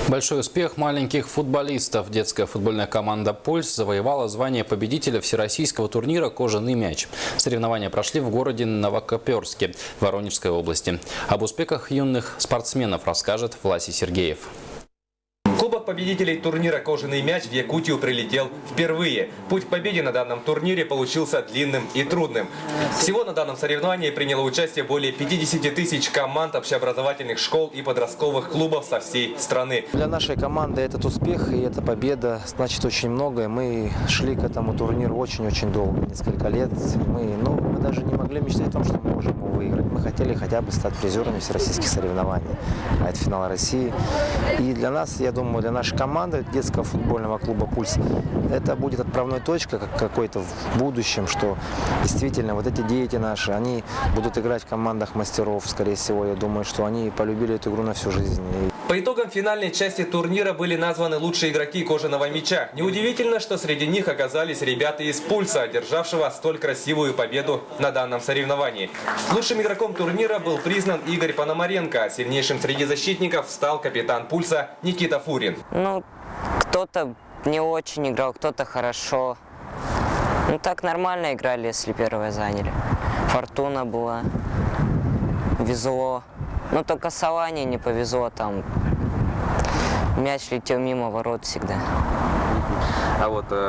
Большой успех маленьких футболистов. Детская футбольная команда «Пульс» завоевала звание победителя всероссийского турнира «Кожаный мяч». Соревнования прошли в городе Новокоперске Воронежской области. Об успехах юных спортсменов расскажет Власий Сергеев. Кубок победителей турнира «Кожаный мяч» в Якутию прилетел впервые. Путь к победе на данном турнире получился длинным и трудным. Всего на данном соревновании приняло участие более 50 тысяч команд общеобразовательных школ и подростковых клубов со всей страны. Для нашей команды этот успех и эта победа значит очень многое. Мы шли к этому турниру очень-очень долго, несколько лет. Мы даже не могли мечтать о том, что мы можем его выиграть. Мы хотели хотя бы стать призерами всероссийских соревнований. А это финал России. И для нас, я думаю, для нашей команды детского футбольного клуба «Пульс» это будет отправной точкой какой-то в будущем, что действительно вот эти дети наши, они будут играть в командах мастеров, скорее всего. Я думаю, что они полюбили эту игру на всю жизнь. По итогам финальной части турнира были названы лучшие игроки «Кожаного мяча». Неудивительно, что среди них оказались ребята из «Пульса», одержавшего столь красивую победу на данном соревновании. Лучшим игроком турнира был признан Игорь Пономаренко, а сильнейшим среди защитников стал капитан «Пульса» Никита Фурин. Кто-то не очень играл, кто-то хорошо. Так нормально играли, если первое заняли. Фортуна была, везло. Только Салане не повезло, там мяч летел мимо ворот всегда.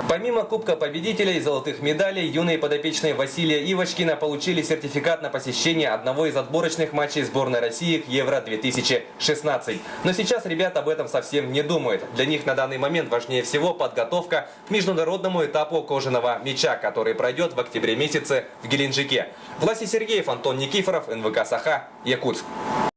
Помимо Кубка победителей и золотых медалей, юные подопечные Василия Ивочкина получили сертификат на посещение одного из отборочных матчей сборной России к Евро-2016. Но сейчас ребята об этом совсем не думают. Для них на данный момент важнее всего подготовка к международному этапу «Кожаного мяча», который пройдет в октябре месяце в Геленджике. Власий Сергеев, Антон Никифоров, НВК «Саха», Якутск.